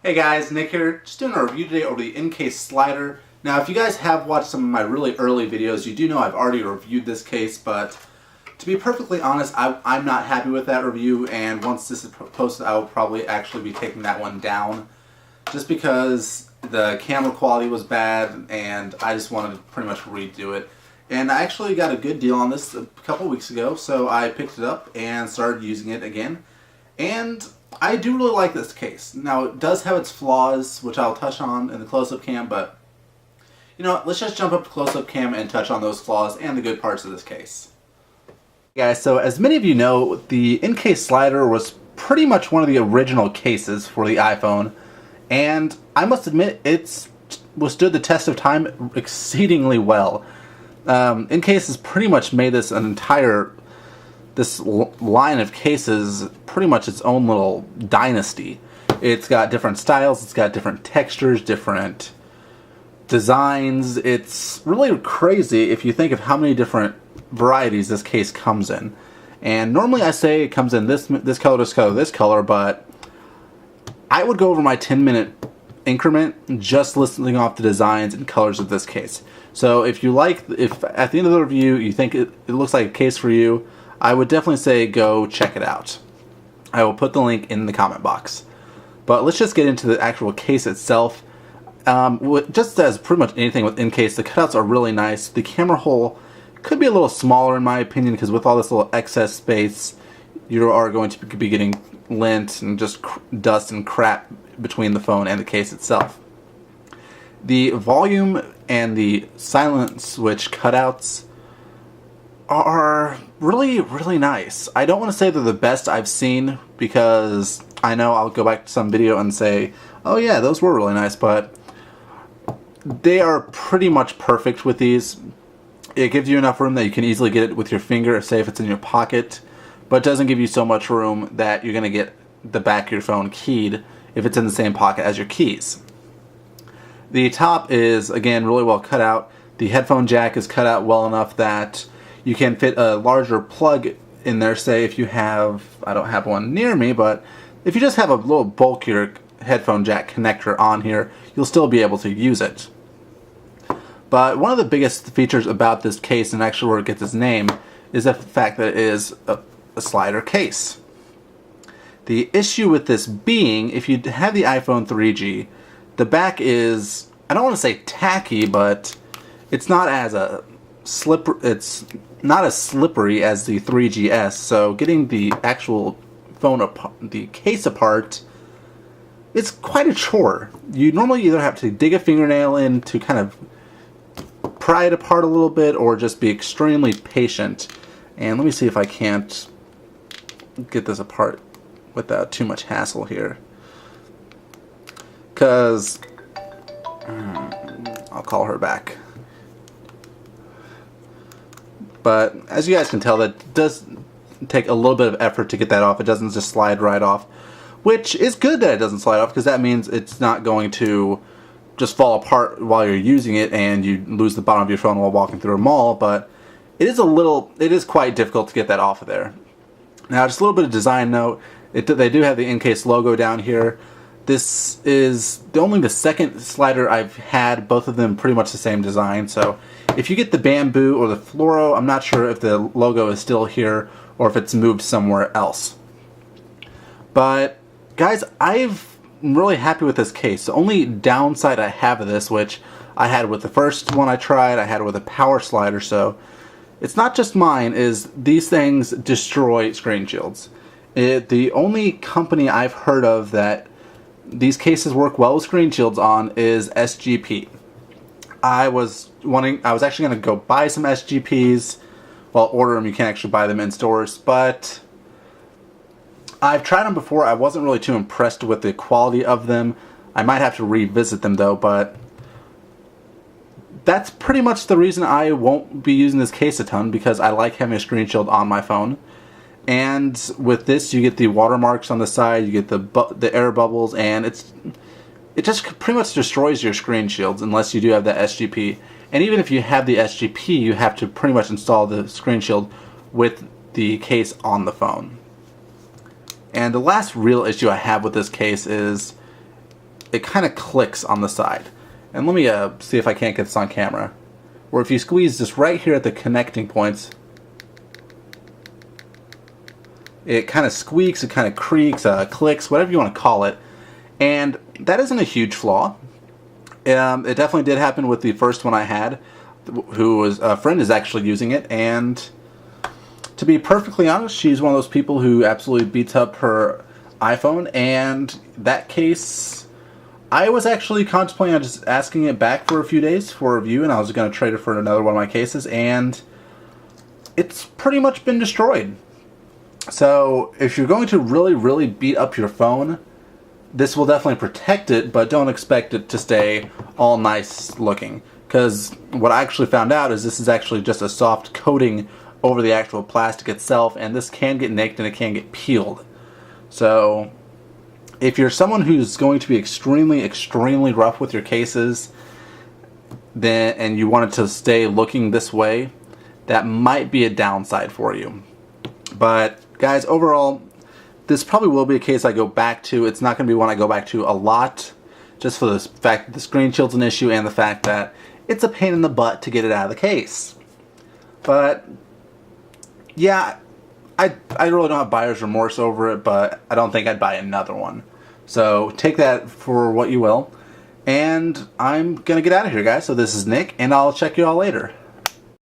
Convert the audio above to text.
Hey guys, Nick here, just doing a review today over the Incase Slider. Now if you guys have watched some of my really early videos, you do know I've already reviewed this case, but to be perfectly honest, I'm not happy with that review, and once this is posted I will probably actually be taking that one down, just because the camera quality was bad and I just wanted to pretty much redo it. And I actually got a good deal on this a couple weeks ago, so I picked it up and started using it again. And I do really like this case. Now, it does have its flaws, which I'll touch on in the close-up cam, but you know what, let's just jump up to close-up cam and touch on those flaws and the good parts of this case. Guys, so as many of you know, the Incase Slider was pretty much one of the original cases for the iPhone, and I must admit, it's withstood the test of time exceedingly well. Incase has pretty much made this this line of cases pretty much its own little dynasty. It's got different styles, it's got different textures, different designs. It's really crazy if you think of how many different varieties this case comes in. And normally I say it comes in this color, this color, this color, but I would go over my 10-minute increment just listing off the designs and colors of this case. So if at the end of the review you think it looks like a case for you, I would definitely say go check it out. I will put the link in the comment box. But let's just get into the actual case itself. Just as pretty much anything with Incase, the cutouts are really nice. The camera hole could be a little smaller in my opinion, because with all this little excess space, you are going to be getting lint and just dust and crap between the phone and the case itself. The volume and the silent switch cutouts are really nice. I don't want to say they're the best I've seen, because I know I'll go back to some video and say, oh yeah, those were really nice, but they are pretty much perfect with these. It gives you enough room that you can easily get it with your finger, say if it's in your pocket, but it doesn't give you so much room that you're going to get the back of your phone keyed if it's in the same pocket as your keys. The top is, again, really well cut out. The headphone jack is cut out well enough that you can fit a larger plug in there, say if you have, I don't have one near me, but if you just have a little bulkier headphone jack connector on here, you'll still be able to use it. But one of the biggest features about this case, and actually where it gets its name, is the fact that it is a slider case. The issue with this being, if you have the iPhone 3G, the back is, I don't want to say tacky, but it's not as it's not as slippery as the 3GS, so getting the actual phone apart, the case apart, it's quite a chore. You normally either have to dig a fingernail in to kind of pry it apart a little bit, or just be extremely patient. And let me see if I can't get this apart without too much hassle here, because I'll call her back. But as you guys can tell, that does take a little bit of effort to get that off. It doesn't just slide right off, which is good that it doesn't slide off, because that means it's not going to just fall apart while you're using it and you lose the bottom of your phone while walking through a mall. But it is quite difficult to get that off of there. Now, just a little bit of design note, they do have the Incase logo down here. This is only the second slider I've had, both of them pretty much the same design. So if you get the bamboo or the fluoro, I'm not sure if the logo is still here or if it's moved somewhere else. But guys, I'm really happy with this case. The only downside I have of this, which I had with the first one I tried, I had with a power slider, so it's not just mine, is these things destroy screen shields. The only company I've heard of that these cases work well with screen shields on is SGP. I was actually going to go buy some SGPs. Well, order them, you can't actually buy them in stores, but I've tried them before. I wasn't really too impressed with the quality of them. I might have to revisit them though, but that's pretty much the reason I won't be using this case a ton, because I like having a screen shield on my phone. And with this, you get the watermarks on the side, you get the air bubbles, and it just pretty much destroys your screen shields unless you do have the SGP. And even if you have the SGP, you have to pretty much install the screen shield with the case on the phone. And the last real issue I have with this case is it kind of clicks on the side. And let me see if I can't get this on camera. Where if you squeeze just right here at the connecting points, it kind of squeaks, it kind of creaks, clicks, whatever you want to call it. And that isn't a huge flaw. It definitely did happen with the first one I had, who was a friend is actually using it, and to be perfectly honest, she's one of those people who absolutely beats up her iPhone, and that case, I was actually contemplating on just asking it back for a few days for review, and I was going to trade it for another one of my cases, and it's pretty much been destroyed. So if you're going to really beat up your phone, this will definitely protect it, but don't expect it to stay all nice looking. Because what I actually found out is this is actually just a soft coating over the actual plastic itself, and this can get nicked and it can get peeled. So if you're someone who's going to be extremely rough with your cases, then and you want it to stay looking this way, that might be a downside for you. But guys, overall, this probably will be a case I go back to. It's not going to be one I go back to a lot, just for the fact that the screen shield's an issue and the fact that it's a pain in the butt to get it out of the case. But yeah, I really don't have buyer's remorse over it, but I don't think I'd buy another one. So take that for what you will. And I'm going to get out of here, guys. So this is Nick, and I'll check you all later.